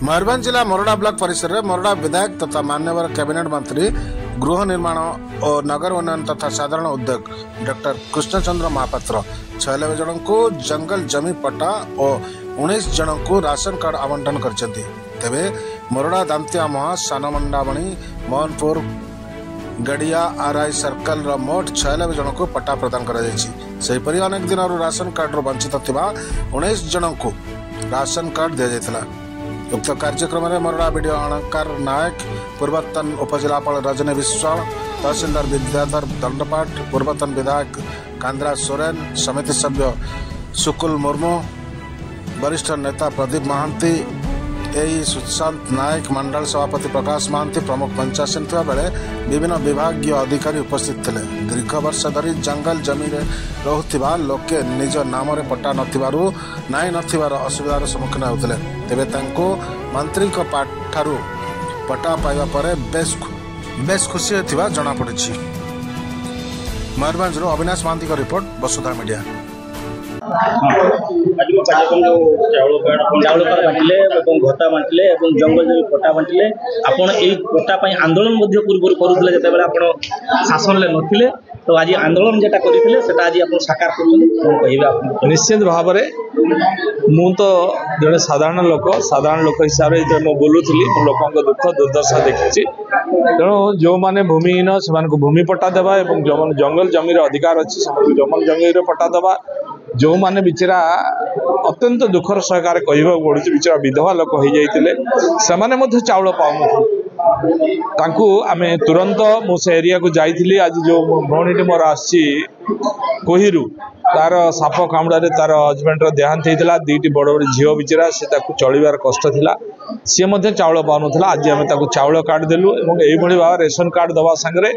मयूरभंज जिला मोरडा ब्लॉक परिसर में मोरडा विधायक तथा मान्यवर कैबिनेट मंत्री गृह निर्माण और नगर उन्नयन तथा साधारण उद्योग डॉक्टर कृष्णचंद्र महापात्र 96 जन को जंगल जमी पट्टा और 19 जन को राशन कार्ड आवंटन करछन्ती। तेबे मोरडा दांतिया महा सानमंडामणि मोहनपुर गड़िया आरआई सर्कल मोट 96 जन को पट्टा प्रदान कर अनेक दिन राशन कार्ड वंचित थिबा 19 जन को राशन कार्ड दि जाइथिला। उक्त कार्यक्रम में मोरडा वीडियो अलंकार नायक, पूर्वतन उपजिलापाल रजनी विश्वाल, तहसीलदार विद्याधर दंडपाट, पूर्वतन विधायक कांद्रा सोरेन, समिति सभ्य सुकुल मुर्मू, वरिष्ठ नेता प्रदीप महांती, एई सुशांत नायक, मंडल सभापति प्रकाश महांती प्रमुख पंचायत थिबा बेले विभिन्न विभागीय अधिकारी उपस्थित थे। दीर्घ वर्ष धरी जंगल जमी रहुथिबा लोके निज नाम पट्टा नथिबारु नाई नथिबार असुविधार सम्मुखीन होउथिले। तेबे तांको मंत्री ठारू पट्टा पाइबा परे बेस खुशी होथिबा जଣା पड़िछि। मयूरभंज अविनाश महांती का रिपोर्ट, वसुधा मीडिया। कार्यक्रम जो चाउल कार्ड बांटिले भत्ता बांटिले जंगल जमी पट्टा बांटिले आपण एई पट्टा पई आंदोलन मध्य पूर्व करूले जेतेबेले आपण शासन ले नथिले तो आज आंदोलन जेटा करिथिले सेटा आज आपण साकार करले कहिबा आपण निश्चित भाव में मु तो जड़े साधारण लोक हिसाब से मु बोलूली लोकों दुख दुर्दशा देखी तेणु जो मैंने भूमिहीन से भूमि पट्टा देवा और जो जंगल जमी अधिकार अच्छी जंगल जमी पट्टा देवा जो मैंने बिचरा अत्यंत दुखर सहकार कह पड़ू बिचरा विधवा लोक हो जाते चाउल पाऊँ आम तुरंत मुझे एरिया को जाइली। आज जो भौणी मोर आसी कोहिरू तार साप कामुड़े तार हजबैंड देहांत होता दुईटी बड़ बड़ झील बिचरा से चलबार कष्ट था सी चाउल पाऊन आज आम चाउल कार्ड देलु और यही भाव रेशन कार्ड दवा सांगे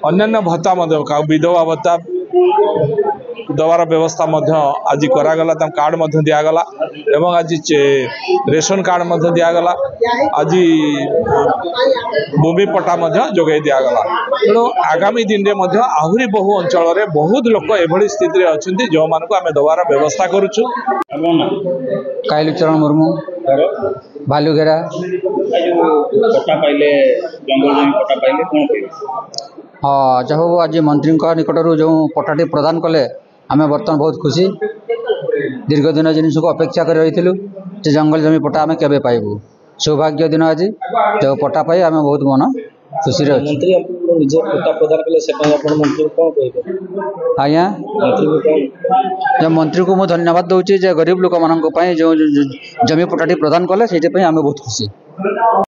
अन्य भत्ता विधवा भत्ता दवार व्यवस्था आज करागला कार्ड दिगला एवं आज रेशन कार्ड दिगला आज भूमि पट्टा जोगाई दिगला। तेणु आगामी दिन में आहरी बहु अंचल बहुत लोक एभली स्थित अच्छा जो मानक आम दवार व्यवस्था करुचु। काइलुचरण मुर्मू भालुगेरा हाँ जहाँ आज मंत्री निकटर जो पट्टाटी प्रदान कले आम बर्तमान बहुत खुशी। दीर्घ दिन जिन को अपेक्षा कर रही जंगल जमी पट्टा आम के पाइबू सौभाग्य दिन आज जो पट्टा पाई आम बहुत मन खुशी आज्ञा जो मंत्री को मुझे धन्यवाद दूसरी गरीब लोक मान जो जमी पट्टाटी प्रदान कले से आम बहुत खुशी।